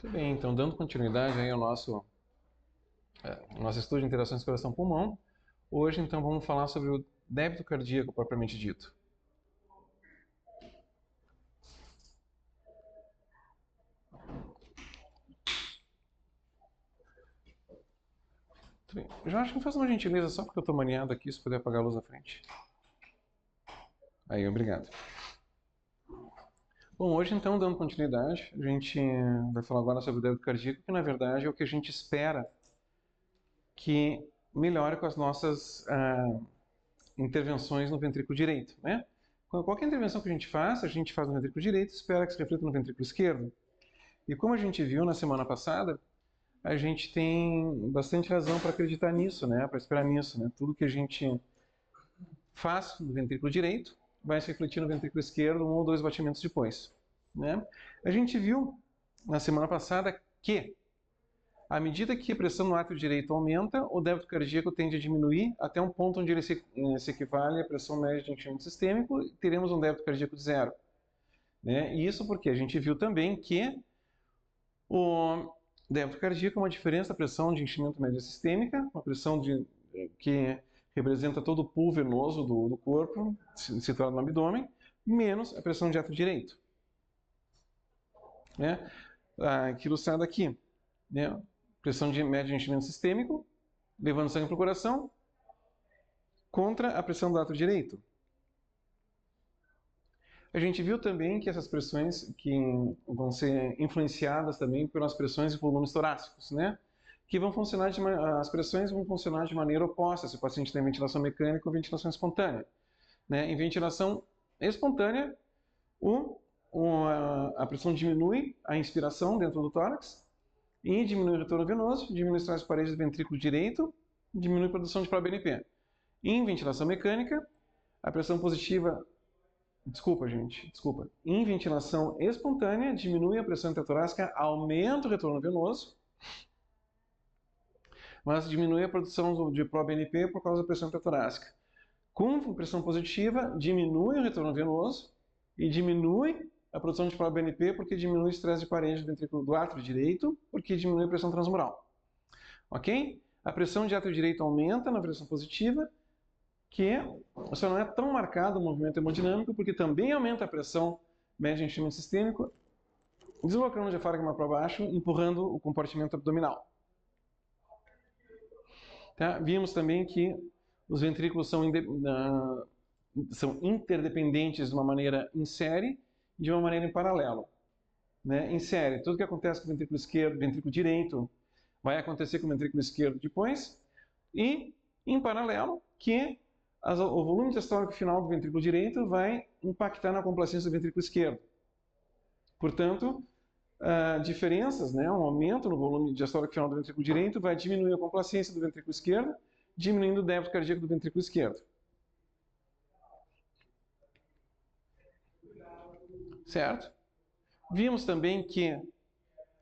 Muito bem, então dando continuidade aí ao nosso estudo de interações coração-pulmão, hoje então vamos falar sobre o débito cardíaco propriamente dito. Muito bem. Já acho que faz uma gentileza só porque eu estou maniado aqui, se puder apagar a luz à frente. Aí, obrigado. Bom, hoje então, dando continuidade, a gente vai falar agora sobre o débito cardíaco, que na verdade é o que a gente espera que melhore com as nossas intervenções no ventrículo direito, né? Qualquer intervenção que a gente faz no ventrículo direito, espera que se reflita no ventrículo esquerdo. E como a gente viu na semana passada, a gente tem bastante razão para acreditar nisso, né? Para esperar nisso, né? Tudo que a gente faz no ventrículo direito vai se refletir no ventrículo esquerdo 1 ou 2 batimentos depois, né? A gente viu na semana passada que à medida que a pressão no átrio direito aumenta, o débito cardíaco tende a diminuir até um ponto onde ele se equivale à pressão média de enchimento sistêmico e teremos um débito cardíaco de zero, né? E isso porque a gente viu também que o débito cardíaco é uma diferença da pressão de enchimento média sistêmica, uma pressão que representa todo o pool venoso do corpo, situado no abdômen, menos a pressão de átrio direito, né? Aqui ilustrado aqui, né? Pressão de média de enchimento sistêmico, levando sangue para o coração, contra a pressão do átrio direito. A gente viu também que essas pressões que vão ser influenciadas também pelas pressões e volumes torácicos, né? Que vão funcionar as pressões vão funcionar de maneira oposta se o paciente tem ventilação mecânica ou ventilação espontânea, né? Em ventilação espontânea, a pressão diminui a inspiração dentro do tórax e diminui o retorno venoso, diminui as trás paredes do ventrículo direito, diminui a produção de pró-BNP. Em ventilação mecânica, a pressão positiva Desculpa. Em ventilação espontânea, diminui a pressão intratorácica, aumenta o retorno venoso, mas diminui a produção de pró-BNP por causa da pressão intratorácica. Com pressão positiva, diminui o retorno venoso e diminui a produção de pró-BNP porque diminui o estresse de parede do ventrículo do átrio direito, porque diminui a pressão transmural. Ok? A pressão de átrio direito aumenta na pressão positiva, que só não é tão marcado o movimento hemodinâmico, porque também aumenta a pressão média de enchimento sistêmico, deslocando o diafragma para baixo, empurrando o compartimento abdominal. Tá? Vimos também que os ventrículos são interdependentes de uma maneira em série e de uma maneira em paralelo. Né? Em série, tudo que acontece com o ventrículo esquerdo, ventrículo direito, vai acontecer com o ventrículo esquerdo depois, e em paralelo, que o volume diastólico final do ventrículo direito vai impactar na complacência do ventrículo esquerdo. Portanto, diferenças, né, um aumento no volume diastólico final do ventrículo direito vai diminuir a complacência do ventrículo esquerdo, diminuindo o débito cardíaco do ventrículo esquerdo. Certo? Vimos também que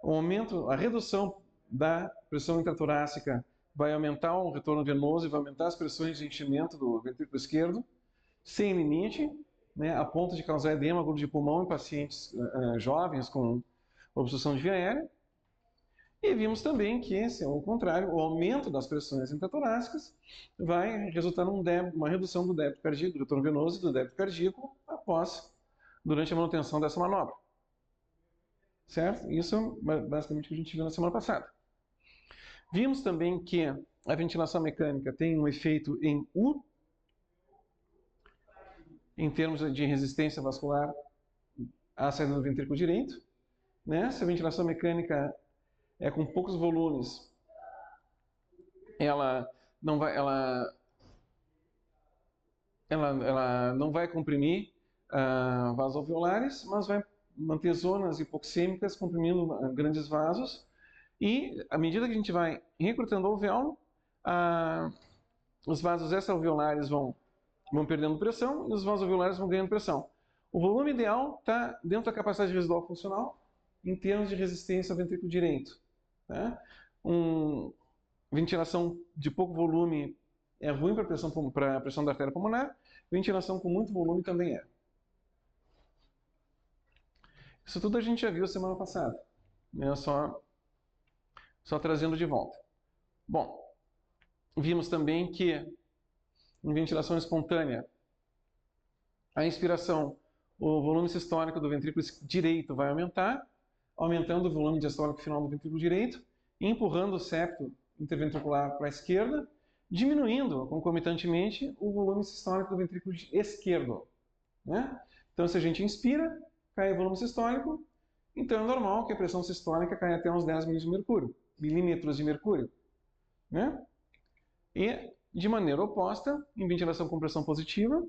o aumento, a redução da pressão intratorácica vai aumentar o retorno venoso e vai aumentar as pressões de enchimento do ventrículo esquerdo, sem limite, né, a ponto de causar edema agudo de pulmão em pacientes jovens com obstrução de via aérea. E vimos também que, ao contrário, o aumento das pressões intratorácicas vai resultar numa redução do débito cardíaco, do retorno venoso e do débito cardíaco durante a manutenção dessa manobra. Certo? Isso é basicamente o que a gente viu na semana passada. Vimos também que a ventilação mecânica tem um efeito em U, em termos de resistência vascular à saída do ventrículo direito. Né? Se a ventilação mecânica é com poucos volumes, ela não vai comprimir vasos alveolares, mas vai manter zonas hipoxêmicas comprimindo grandes vasos. E à medida que a gente vai recrutando o alvéolo, os vasos extra-alveolares vão perdendo pressão e os vasos alveolares vão ganhando pressão. O volume ideal está dentro da capacidade residual funcional em termos de resistência ao ventrículo direito. Tá? Ventilação de pouco volume é ruim para a pressão da artéria pulmonar, ventilação com muito volume também é. Isso tudo a gente já viu semana passada. né? Só trazendo de volta. Bom, vimos também que em ventilação espontânea, a inspiração, o volume sistólico do ventrículo direito vai aumentar, aumentando o volume diastólico final do ventrículo direito, empurrando o septo interventricular para a esquerda, diminuindo concomitantemente o volume sistólico do ventrículo esquerdo, né? Então, se a gente inspira, cai o volume sistólico, então é normal que a pressão sistólica caia até uns 10 milímetros de mercúrio, né? E, de maneira oposta, em ventilação com pressão positiva,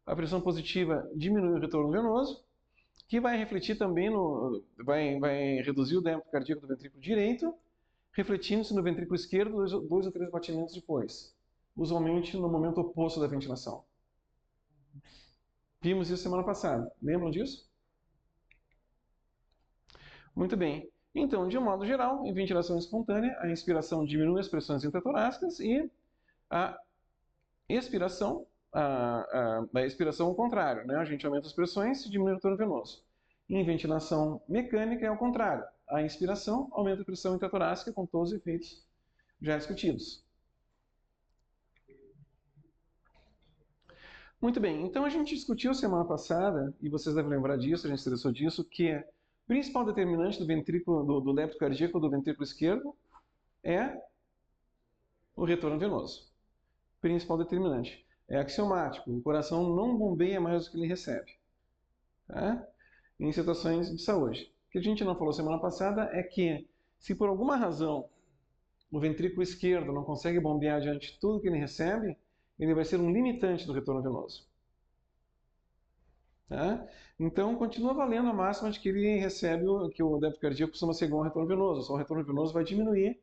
a pressão positiva diminui o retorno venoso, que vai refletir também vai reduzir o débito cardíaco do ventrículo direito, refletindo-se no ventrículo esquerdo 2 ou 3 batimentos depois, usualmente no momento oposto da ventilação. Vimos isso semana passada. Lembram disso? Muito bem. Então, de um modo geral, em ventilação espontânea, a inspiração diminui as pressões intratorácicas e a expiração, a expiração ao contrário, né? A gente aumenta as pressões e diminui o retorno venoso. Em ventilação mecânica é o contrário. A inspiração aumenta a pressão intratorácica com todos os efeitos já discutidos. Muito bem, então a gente discutiu semana passada, e vocês devem lembrar disso, a gente se interessou disso, que o principal determinante do ventrículo, do débito cardíaco do ventrículo esquerdo é o retorno venoso. Principal determinante. É axiomático, o coração não bombeia mais do que ele recebe, tá? Em situações de saúde. O que a gente não falou semana passada é que, se por alguma razão o ventrículo esquerdo não consegue bombear diante de tudo que ele recebe, ele vai ser um limitante do retorno venoso. Tá? Então, continua valendo a máxima de que ele recebe, que o débito cardíaco costuma ser igual ao retorno venoso. Só o retorno venoso vai diminuir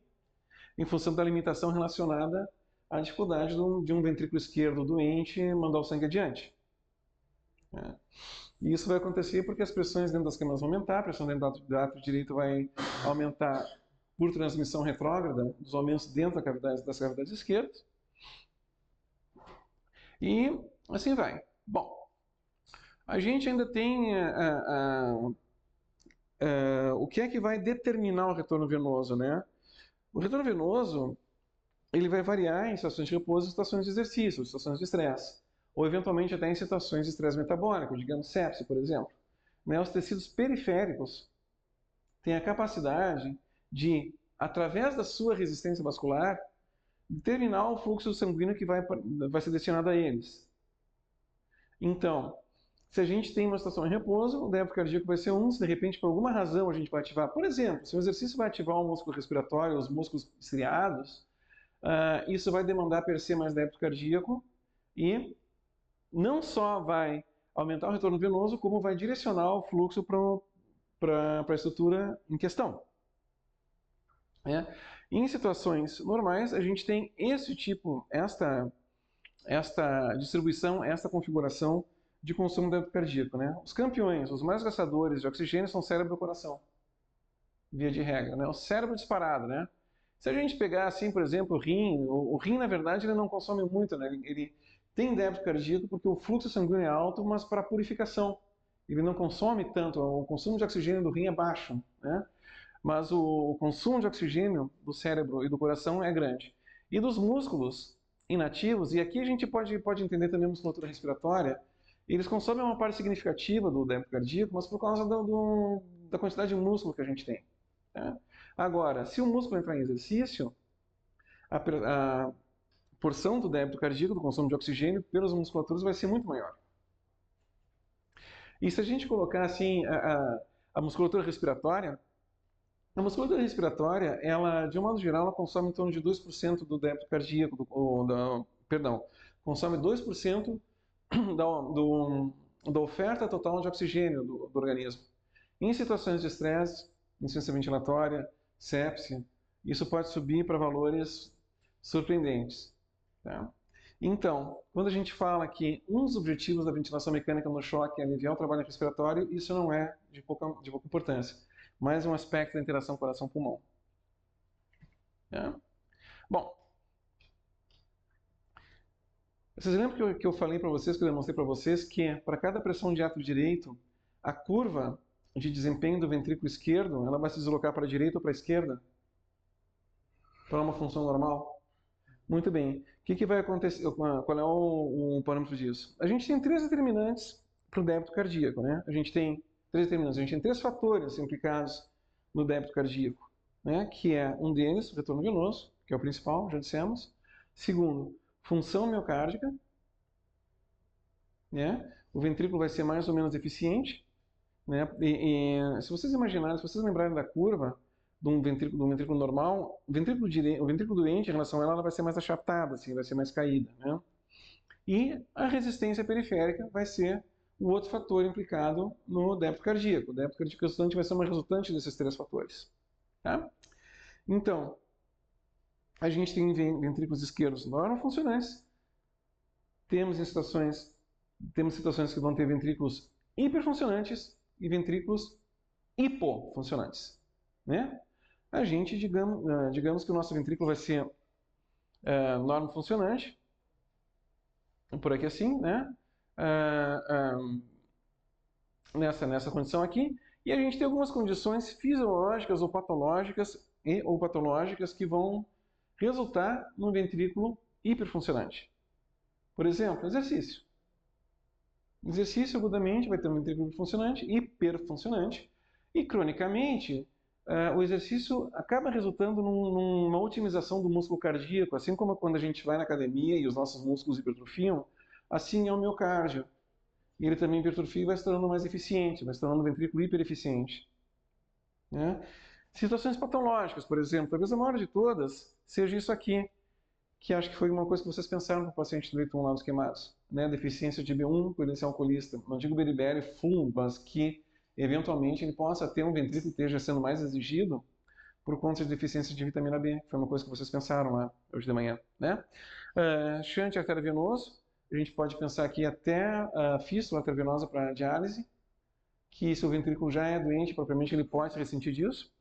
em função da limitação relacionada à dificuldade de um ventrículo esquerdo doente mandar o sangue adiante. E isso vai acontecer porque as pressões dentro das câmaras vão aumentar, a pressão dentro do átrio direito vai aumentar por transmissão retrógrada dos aumentos dentro das cavidades esquerdas. E assim vai. Bom, a gente ainda tem o que é que vai determinar o retorno venoso, né? O retorno venoso, ele vai variar em situações de repouso, situações de exercício, situações de estresse, ou eventualmente até em situações de estresse metabólico, digamos sepse, por exemplo. Né? Os tecidos periféricos têm a capacidade de, através da sua resistência vascular, determinar o fluxo sanguíneo que vai ser destinado a eles. Então, se a gente tem uma situação em repouso, o débito cardíaco vai ser 1, se de repente por alguma razão a gente vai ativar, por exemplo, se o exercício vai ativar o músculo respiratório, os músculos estriados, isso vai demandar per se mais débito cardíaco e não só vai aumentar o retorno venoso, como vai direcionar o fluxo para a estrutura em questão. Em situações normais, a gente tem esse tipo, esta distribuição, esta configuração de consumo de débito cardíaco, né? Os campeões, os mais gastadores de oxigênio são cérebro e coração, via de regra, né? O cérebro disparado, né? Se a gente pegar assim, por exemplo, o rim na verdade ele não consome muito, né? Ele tem débito cardíaco porque o fluxo sanguíneo é alto, mas para purificação. Ele não consome tanto, o consumo de oxigênio do rim é baixo, né? Mas o consumo de oxigênio do cérebro e do coração é grande. E dos músculos inativos, e aqui a gente pode entender também a musculatura respiratória, eles consomem uma parte significativa do débito cardíaco, mas por causa da quantidade de músculo que a gente tem. Tá? Agora, se o músculo entrar em exercício, a porção do débito cardíaco, do consumo de oxigênio, pelas musculaturas vai ser muito maior. E se a gente colocar assim a musculatura respiratória, ela, de um modo geral, ela consome em torno de 2% do débito cardíaco, consome 2% da oferta total de oxigênio do organismo. Em situações de estresse, insuficiência ventilatória, sepse, isso pode subir para valores surpreendentes. Tá? Então, quando a gente fala que um dos objetivos da ventilação mecânica no choque é aliviar o trabalho respiratório, isso não é de pouca importância. Mais um aspecto da interação coração-pulmão. Tá? Bom, vocês lembram que eu falei para vocês, que eu demonstrei para vocês, que para cada pressão de átrio direito, a curva de desempenho do ventrículo esquerdo, ela vai se deslocar para a direita ou para a esquerda? Para uma função normal? Muito bem. O que vai acontecer? Qual é o parâmetro disso? A gente tem três determinantes para o débito cardíaco, né? A gente tem três determinantes, a gente tem três fatores implicados no débito cardíaco, né? Que é um deles, o retorno venoso, que é o principal, já dissemos. Segundo, função miocárdica, né? O ventrículo vai ser mais ou menos eficiente, né? Se vocês imaginarem, se vocês lembrarem da curva de um ventrículo normal, o ventrículo doente em relação a ela vai ser mais achatada, assim, vai ser mais caída, né? E a resistência periférica vai ser o outro fator implicado no débito cardíaco. O débito cardíaco resultante vai ser uma resultante desses três fatores. Tá? Então, a gente tem ventrículos esquerdos normofuncionantes, temos situações que vão ter ventrículos hiperfuncionantes e ventrículos hipofuncionantes. Né? A gente, digamos que o nosso ventrículo vai ser normofuncionante, por aqui assim, né? Nessa condição aqui, e a gente tem algumas condições fisiológicas ou patológicas que vão resultar num ventrículo hiperfuncionante. Por exemplo, exercício. Exercício agudamente vai ter um ventrículo funcionante, hiperfuncionante, e cronicamente o exercício acaba resultando numa otimização do músculo cardíaco, assim como quando a gente vai na academia e os nossos músculos hipertrofiam, assim é o miocárdio. E ele também hipertrofia e vai se tornando mais eficiente, vai se tornando um ventrículo hipereficiente. Né? Situações patológicas, por exemplo, talvez a maior de todas seja isso aqui, que acho que foi uma coisa que vocês pensaram para o paciente do leito 1 lá dos queimados. Né? Deficiência de B1 por ele ser alcoolista. Não digo beriberi full, mas que eventualmente ele possa ter um ventrículo que esteja sendo mais exigido por conta de deficiência de vitamina B, que foi uma coisa que vocês pensaram lá hoje de manhã. Né? Shunt arteriovenoso, a gente pode pensar aqui até a fístula arteriovenosa para diálise, que se o ventrículo já é doente, propriamente ele pode ressentir disso.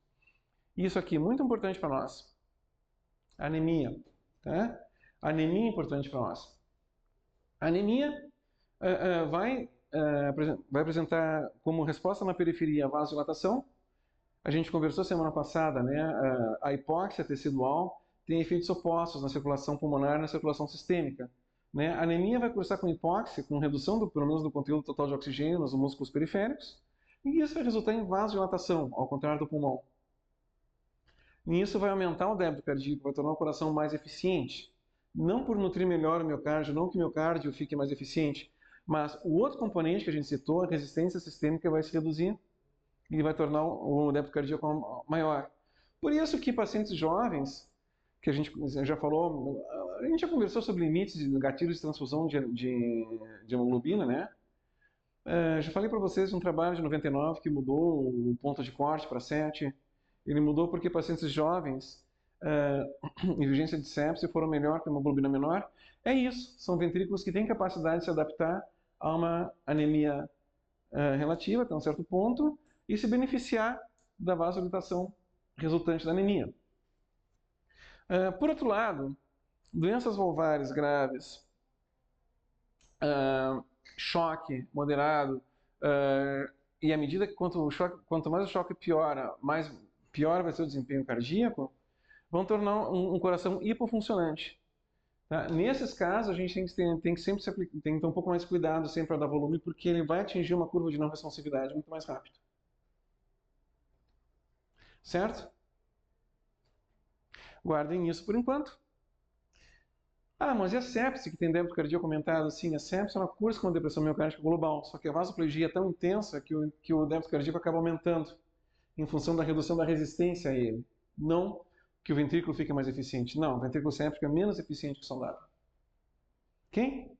Isso aqui, muito importante para nós. Anemia. Tá? Anemia é importante para nós. A anemia vai apresentar como resposta na periferia a vasodilatação. A gente conversou semana passada, né? A hipóxia tecidual tem efeitos opostos na circulação pulmonar e na circulação sistêmica. Né? A anemia vai cursar com hipóxia, com redução pelo menos do conteúdo total de oxigênio nos músculos periféricos, e isso vai resultar em vasodilatação, ao contrário do pulmão. E isso vai aumentar o débito cardíaco, vai tornar o coração mais eficiente. Não por nutrir melhor o miocárdio, não que o miocárdio fique mais eficiente, mas o outro componente que a gente citou, a resistência sistêmica, vai se reduzir e vai tornar o débito cardíaco maior. Por isso que pacientes jovens, que a gente já falou, a gente já conversou sobre limites de gatilhos de transfusão de hemoglobina, né? Já falei para vocês um trabalho de 99 que mudou o ponto de corte para 7. Ele mudou porque pacientes jovens em vigência de sepse foram melhor com hemoglobina menor. É isso, são ventrículos que têm capacidade de se adaptar a uma anemia relativa até um certo ponto e se beneficiar da vasodilatação resultante da anemia. Por outro lado, doenças valvares graves, choque moderado, e à medida que quanto mais o choque piora, pior vai ser o desempenho cardíaco, vão tornar um coração hipofuncionante. Tá? Nesses casos, a gente tem que sempre tem que ter um pouco mais de cuidado sempre para dar volume, porque ele vai atingir uma curva de não responsividade muito mais rápido. Certo? Guardem isso por enquanto. Mas e a sepse, que tem débito cardíaco aumentado? Sim, a sepse ela cursa com uma depressão miocárdica global, só que a vasoplegia é tão intensa que o débito cardíaco acaba aumentando em função da redução da resistência a ele. Não que o ventrículo fique mais eficiente. Não, o ventrículo séptico é menos eficiente que o saudável. Ok?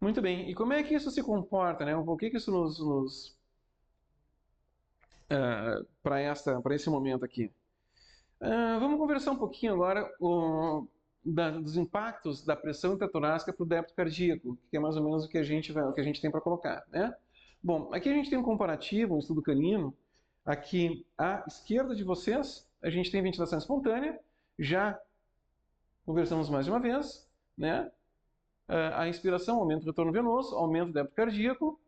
Muito bem. E como é que isso se comporta? Né? O que isso para esse momento aqui? Vamos conversar um pouquinho agora dos impactos da pressão intratorácica para o débito cardíaco, que é mais ou menos o que a gente tem para colocar. Né? Bom, aqui a gente tem um comparativo, um estudo canino. Aqui à esquerda de vocês, a gente tem ventilação espontânea. Já conversamos mais de uma vez. Né? A inspiração aumenta o retorno venoso, aumenta o débito cardíaco.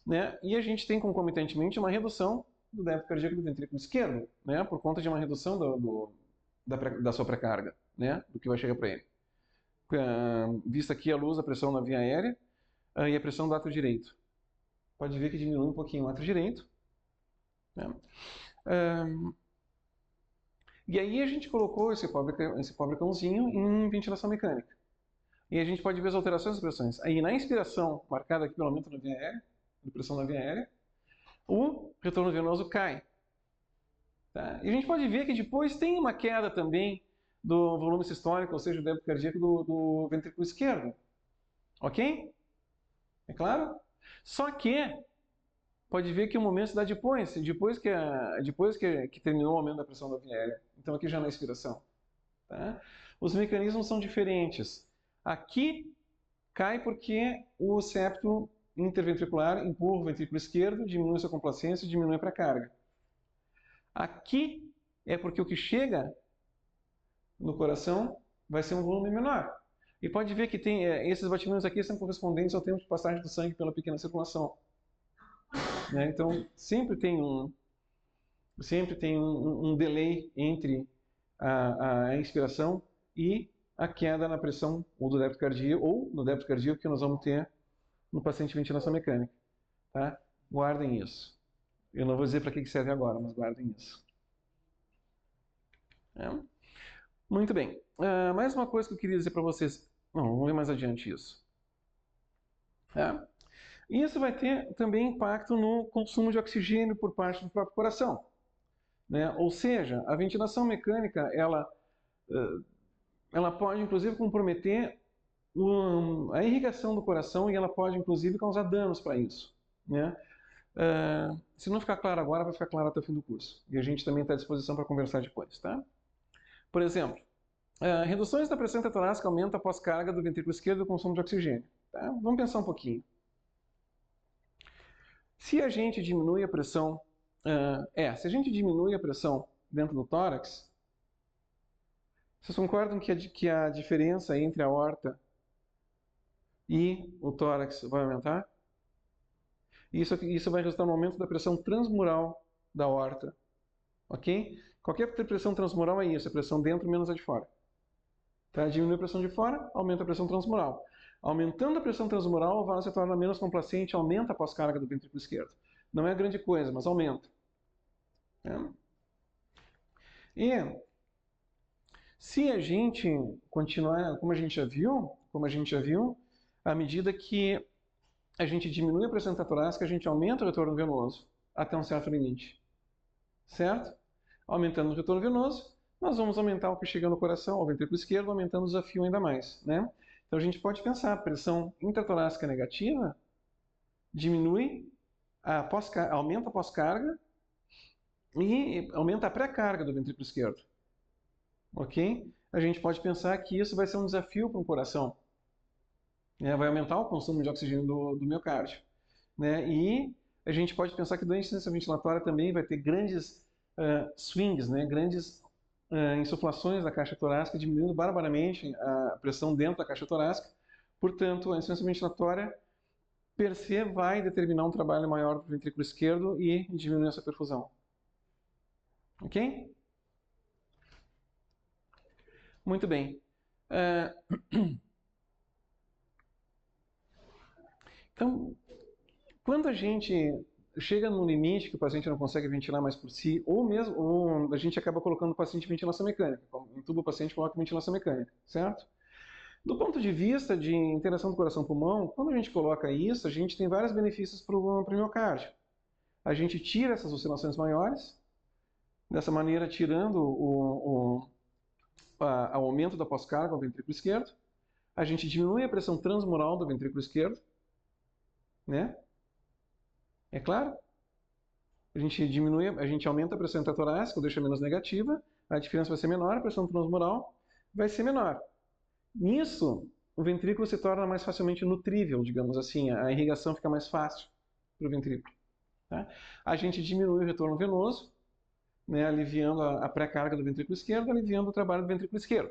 né? E a gente tem concomitantemente uma redução do débito cardíaco do ventrículo esquerdo, né? Por conta de uma redução da sua pré-carga, né? Do que vai chegar para ele. Vista aqui a luz, a pressão na via aérea e a pressão do átrio direito. Pode ver que diminui um pouquinho o átrio direito, né? E aí a gente colocou esse pobre cãozinho em ventilação mecânica. E a gente pode ver as alterações das pressões. Aí na inspiração, marcada aqui pelo aumento da via aérea, de pressão na via aérea, o retorno venoso cai. Tá? E a gente pode ver que depois tem uma queda também do volume sistólico, ou seja, o débito cardíaco do ventrículo esquerdo. Ok? É claro? Só que pode ver que o momento se dá depois que terminou o aumento da pressão da via aérea. Então aqui já na inspiração. Tá? Os mecanismos são diferentes. Aqui cai porque o septo interventricular empurra o ventrículo esquerdo, diminui sua complacência e diminui a pré-carga. Aqui é porque o que chega no coração vai ser um volume menor. E pode ver que esses batimentos aqui são correspondentes ao tempo de passagem do sangue pela pequena circulação. Né? Então, sempre tem um delay entre a inspiração e a queda na pressão ou do débito cardíaco, ou no débito cardíaco que nós vamos ter no paciente de ventilação mecânica. Tá? Guardem isso. Eu não vou dizer para que serve agora, mas guardem isso. Muito bem. Mais uma coisa que eu queria dizer para vocês. Não, vamos ver mais adiante isso. Isso vai ter também impacto no consumo de oxigênio por parte do próprio coração. Né? Ou seja, a ventilação mecânica, ela pode, inclusive, comprometer a irrigação do coração e ela pode, inclusive, causar danos para isso. Né? Se não ficar claro agora, vai ficar claro até o fim do curso. E a gente também está à disposição para conversar depois. Tá? Por exemplo, reduções da pressão intratorácica aumenta a pós-carga do ventrículo esquerdo e o consumo de oxigênio. Tá? Vamos pensar um pouquinho. Se a gente diminui a pressão, se a gente diminui a pressão dentro do tórax, vocês concordam que a diferença entre a aorta e o tórax vai aumentar? Isso vai resultar no aumento da pressão transmural da aorta. Ok? Qualquer pressão transmural é isso, a pressão dentro menos a de fora. Tá? Diminui a pressão de fora, aumenta a pressão transmural. Aumentando a pressão transmural, o vaso se torna menos complacente, aumenta a pós-carga do ventrículo esquerdo. Não é grande coisa, mas aumenta. E se a gente continuar, como a gente já viu, à medida que a gente diminui a pressão intratorácica, a gente aumenta o retorno venoso até um certo limite. Certo? Aumentando o retorno venoso, nós vamos aumentar o que chega no coração, ao ventrículo esquerdo, aumentando o desafio ainda mais. Né? Então a gente pode pensar, a pressão intratorácica negativa diminui, aumenta a pós-carga e aumenta a pré-carga do ventrículo esquerdo. Ok? A gente pode pensar que isso vai ser um desafio para o coração. Vai aumentar o consumo de oxigênio do miocárdio. Né? E a gente pode pensar que durante a insuficiência ventilatória também vai ter grandes swings, né? Grandes insuflações da caixa torácica, diminuindo barbaramente a pressão dentro da caixa torácica. Portanto, a insuficiência ventilatória, per se, vai determinar um trabalho maior do ventrículo esquerdo e diminuir essa perfusão. Ok? Muito bem. Então, quando a gente chega num limite que o paciente não consegue ventilar mais por si, ou a gente acaba colocando o paciente em ventilação mecânica, entuba o paciente e coloca em ventilação mecânica, certo? Do ponto de vista de interação do coração-pulmão, quando a gente coloca isso, a gente tem vários benefícios para o miocárdio. A gente tira essas oscilações maiores, dessa maneira tirando o aumento da pós-carga ao ventrículo esquerdo. A gente diminui a pressão transmural do ventrículo esquerdo, né? É claro? A gente aumenta a pressão intratorácica, ou deixa menos negativa, a diferença vai ser menor, a pressão transmural vai ser menor. Nisso, o ventrículo se torna mais facilmente nutrível, digamos assim, a irrigação fica mais fácil para o ventrículo. Tá? A gente diminui o retorno venoso, né, aliviando a pré-carga do ventrículo esquerdo, aliviando o trabalho do ventrículo esquerdo.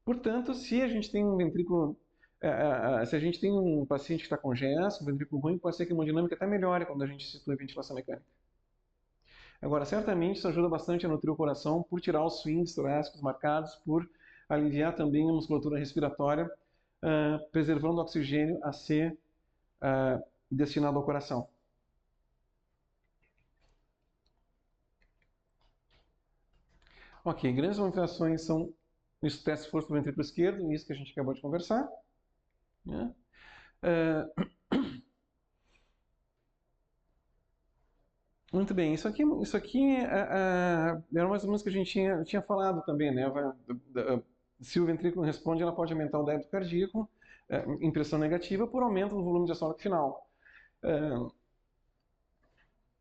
Portanto, se a gente tem um ventrículo Se a gente tem um paciente que está com GS, um ventrículo ruim, pode ser que a hemodinâmica até melhore quando a gente situa em ventilação mecânica. Agora, certamente isso ajuda bastante a nutrir o coração por tirar os swings torácicos marcados, por aliviar também a musculatura respiratória, preservando o oxigênio a ser destinado ao coração. Ok, grandes movimentações são os testes de força do ventrículo esquerdo, isso que a gente acabou de conversar. Né? Muito bem, isso aqui era mais ou menos o que a gente tinha falado também, né? Se o ventrículo responde, ela pode aumentar o débito cardíaco em pressão negativa por aumento do volume diastólico final.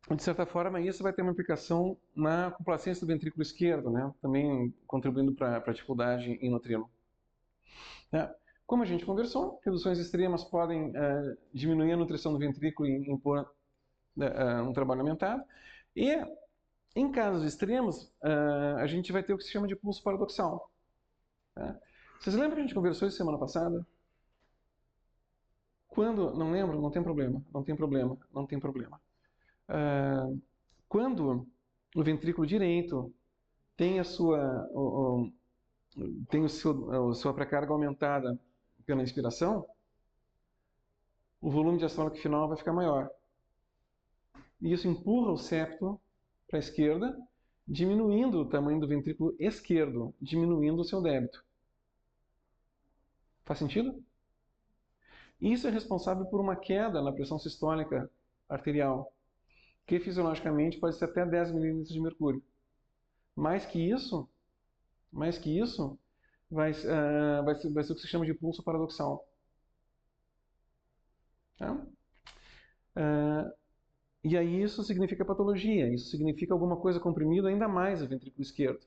De certa forma, isso vai ter uma implicação na complacência do ventrículo esquerdo, né? Também contribuindo para a dificuldade em nutri-lo. Como a gente conversou, reduções extremas podem diminuir a nutrição do ventrículo e impor um trabalho aumentado. E, em casos extremos, a gente vai ter o que se chama de pulso paradoxal. Tá? Vocês lembram que a gente conversou isso semana passada? Quando, não lembro, não tem problema, não tem problema, não tem problema. Quando o ventrículo direito tem a sua pré-carga aumentada pela inspiração, o volume diastólico final vai ficar maior. E isso empurra o septo para a esquerda, diminuindo o tamanho do ventrículo esquerdo, diminuindo o seu débito. Faz sentido? Isso é responsável por uma queda na pressão sistólica arterial, que fisiologicamente pode ser até 10 milímetros de mercúrio. Mais que isso vai ser o que se chama de pulso paradoxal. Tá? E aí isso significa patologia, isso significa alguma coisa comprimida ainda mais o ventrículo esquerdo.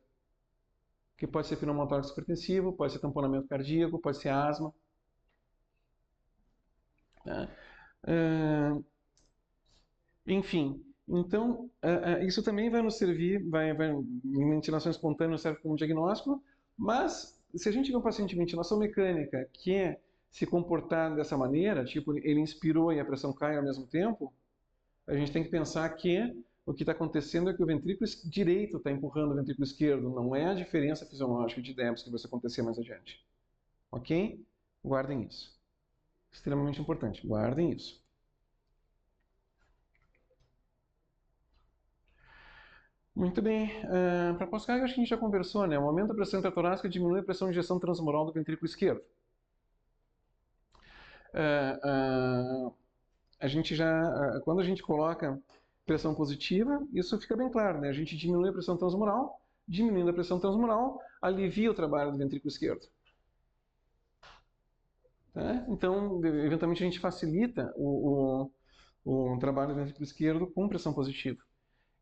Que pode ser pneumotórax hipertensivo, pode ser tamponamento cardíaco, pode ser asma. Enfim, então isso também vai nos servir, em ventilação espontânea serve como diagnóstico, mas se a gente tiver um paciente de ventilação mecânica que se comportar dessa maneira, tipo ele inspirou e a pressão cai ao mesmo tempo, a gente tem que pensar que o que está acontecendo é que o ventrículo direito está empurrando o ventrículo esquerdo, não é a diferença fisiológica de débitos que vai acontecer mais adiante. Ok? Guardem isso. Extremamente importante, guardem isso. Muito bem. Para pós-carga, acho que a gente já conversou, né? O aumento da pressão intratorácica diminui a pressão de injeção transmural do ventrículo esquerdo. Quando a gente coloca pressão positiva, isso fica bem claro, né? A gente diminui a pressão transmural, diminuindo a pressão transmural, alivia o trabalho do ventrículo esquerdo. Tá? Então, eventualmente, a gente facilita o trabalho do ventrículo esquerdo com pressão positiva.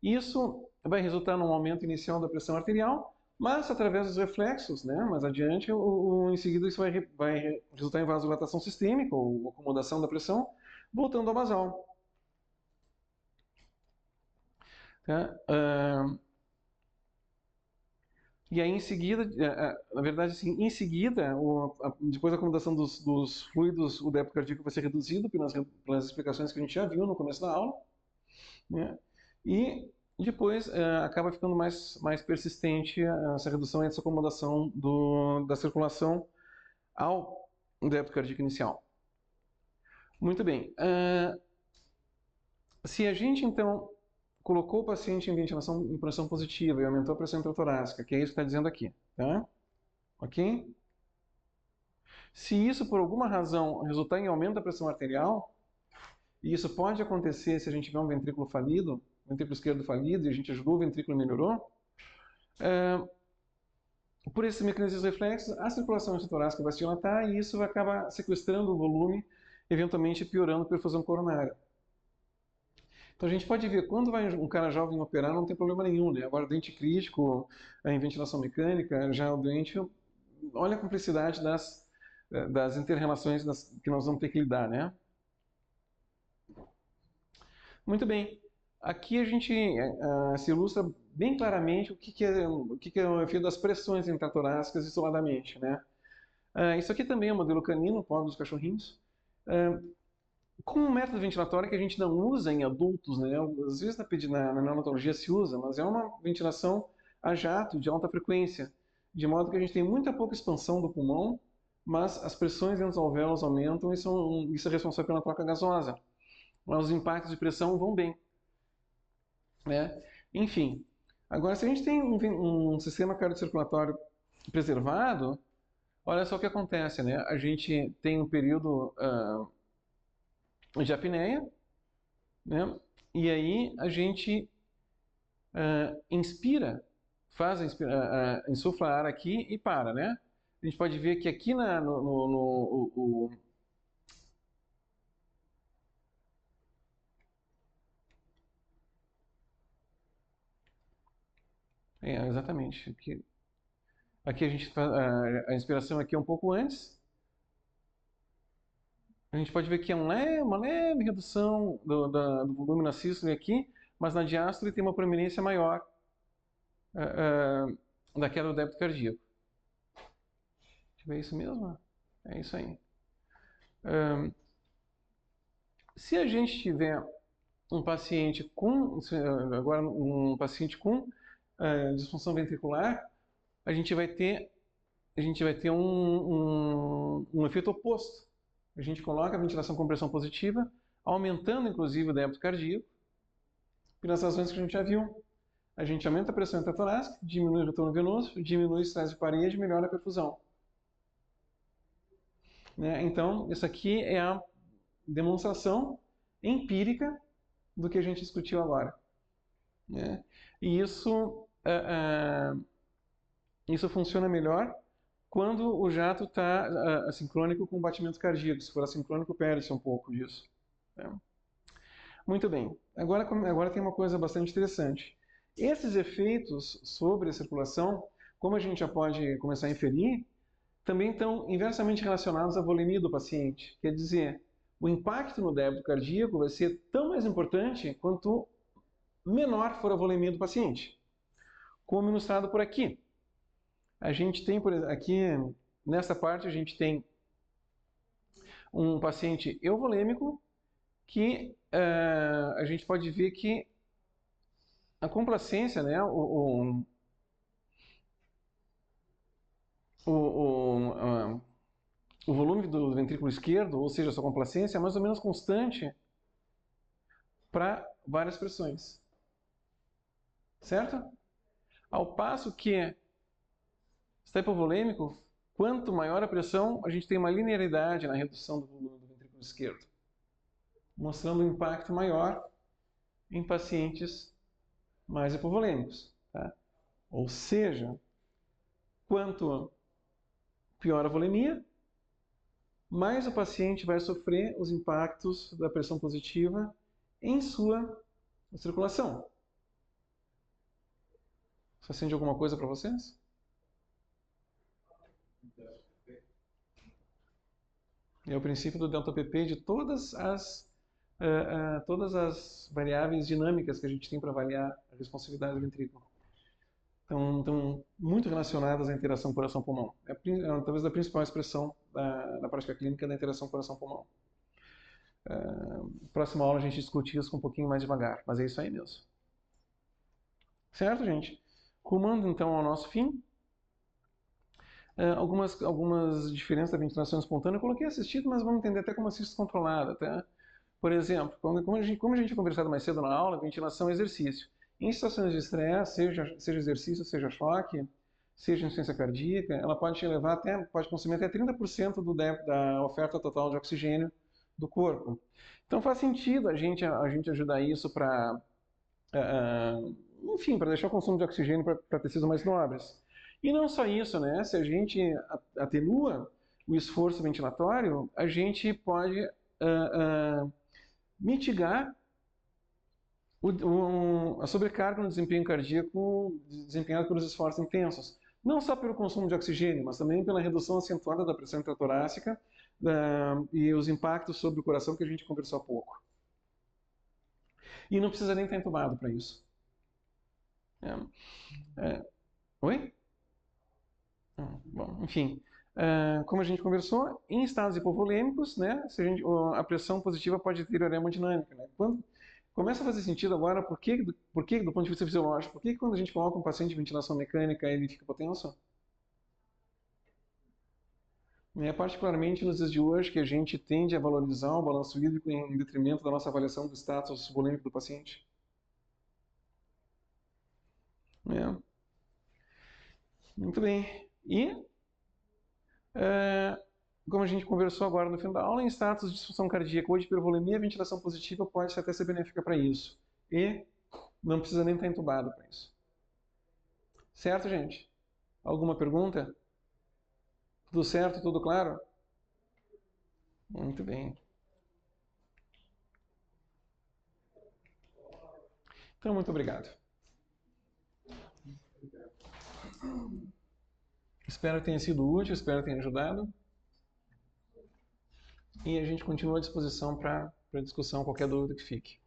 Isso vai resultar num aumento inicial da pressão arterial, mas através dos reflexos, né, mais adiante, em seguida isso vai resultar em vasodilatação sistêmica, ou acomodação da pressão, voltando ao basal. Tá? E aí, em seguida, na verdade, assim, em seguida, depois da acomodação dos fluidos, o débito cardíaco vai ser reduzido pelas explicações que a gente já viu no começo da aula. Né? E depois acaba ficando mais persistente essa redução e essa acomodação da circulação ao débito cardíaco inicial. Muito bem. Se a gente, então, colocou o paciente em ventilação em pressão positiva e aumentou a pressão intratorácica, que é isso que está dizendo aqui, tá? Ok? Se isso, por alguma razão, resultar em aumento da pressão arterial, e isso pode acontecer se a gente tiver um ventrículo falido, ventrículo esquerdo falido, e a gente ajudou o ventrículo e melhorou, por esses mecanismos reflexos, a circulação intratorácica vai se dilatar e isso vai acabar sequestrando o volume, eventualmente piorando a perfusão coronária. Então a gente pode ver, quando vai um cara jovem operar, não tem problema nenhum, né? Agora, doente crítico, em ventilação mecânica, já o doente, olha a complexidade das inter-relações que nós vamos ter que lidar, né? Muito bem. Aqui a gente se ilustra bem claramente o que é o efeito das pressões intratorácicas isoladamente, né? Isso aqui também é um modelo canino, pobre dos cachorrinhos. Com um método ventilatório que a gente não usa em adultos, né? Às vezes na neonatologia se usa, mas é uma ventilação a jato, de alta frequência, de modo que a gente tem muita pouca expansão do pulmão, mas as pressões dentro dos alvéolos aumentam e isso é responsável pela troca gasosa. Mas os impactos de pressão vão bem, né? Enfim, agora se a gente tem um sistema cardiocirculatório preservado, olha só o que acontece, né? A gente tem um período de apneia, né? E aí a gente inspira, insufla ar aqui e para, né? A gente pode ver que aqui exatamente. Aqui a gente faz a inspiração aqui é um pouco antes. A gente pode ver que é uma leve redução do volume na sístole aqui, mas na diástole tem uma proeminência maior da queda do débito cardíaco. Deixa eu ver isso mesmo? É isso aí. Se a gente tiver um paciente com disfunção ventricular, a gente vai ter um efeito oposto. A gente coloca a ventilação com pressão positiva, aumentando inclusive o débito cardíaco, pelas razões que a gente já viu. A gente aumenta a pressão intratorácica, diminui o retorno venoso, diminui o estresse de parede e melhora a perfusão. Né? Então, isso aqui é a demonstração empírica do que a gente discutiu agora. Né? E isso funciona melhor quando o jato está assincrônico com o batimento cardíaco. Se for assincrônico, perde-se um pouco disso. Né? Muito bem. Agora tem uma coisa bastante interessante. Esses efeitos sobre a circulação, como a gente já pode começar a inferir, também estão inversamente relacionados à volemia do paciente. Quer dizer, o impacto no débito cardíaco vai ser tão mais importante quanto menor for a volemia do paciente. Como ilustrado por aqui. A gente tem, aqui nessa parte, a gente tem um paciente euvolêmico que a gente pode ver que a complacência, né, o volume do ventrículo esquerdo, ou seja, a sua complacência, é mais ou menos constante para várias pressões. Certo? Ao passo que está hipovolêmico, quanto maior a pressão, a gente tem uma linearidade na redução do volume do ventrículo esquerdo, mostrando um impacto maior em pacientes mais hipovolêmicos. Tá? Ou seja, quanto pior a volemia, mais o paciente vai sofrer os impactos da pressão positiva em sua circulação. Isso acende alguma coisa para vocês? É o princípio do ΔPP de todas as variáveis dinâmicas que a gente tem para avaliar a responsividade do ventrículo. Estão muito relacionadas à interação coração-pulmão. Talvez a principal expressão da prática clínica da interação coração-pulmão. Próxima aula a gente discute isso com um pouquinho mais devagar, mas é isso aí mesmo. Certo, gente? Rumando então ao nosso fim. Algumas diferenças da ventilação espontânea. Eu coloquei assistido, mas vamos entender até como assistência controlada. Tá? Por exemplo, como a gente tinha conversado mais cedo na aula, ventilação é exercício. Em situações de estresse, seja exercício, seja choque, seja insuficiência cardíaca, ela pode consumir até 30% da oferta total de oxigênio do corpo. Então faz sentido a gente ajudar isso para, enfim, para deixar o consumo de oxigênio para tecidos mais nobres. E não só isso, né? Se a gente atenua o esforço ventilatório, a gente pode mitigar a sobrecarga no desempenho cardíaco desempenhado pelos esforços intensos. Não só pelo consumo de oxigênio, mas também pela redução acentuada da pressão intratorácica e os impactos sobre o coração que a gente conversou há pouco. E não precisa nem estar entubado para isso. Oi? Bom, enfim. Como a gente conversou, em estados hipovolêmicos, né, a pressão positiva pode deteriorar a hemodinâmica. Né? Começa a fazer sentido agora por que, do ponto de vista fisiológico, por que quando a gente coloca um paciente em ventilação mecânica ele fica hipotenso? Particularmente nos dias de hoje, que a gente tende a valorizar o balanço hídrico em detrimento da nossa avaliação do status volêmico do paciente. Muito bem. E, como a gente conversou agora no final da aula, em status de disfunção cardíaca ou de hipervolemia, a ventilação positiva pode até ser benéfica para isso. E não precisa nem estar entubado para isso. Certo, gente? Alguma pergunta? Tudo certo? Tudo claro? Muito bem. Então, muito obrigado. Espero que tenha sido útil, espero que tenha ajudado. E a gente continua à disposição para discussão, qualquer dúvida que fique.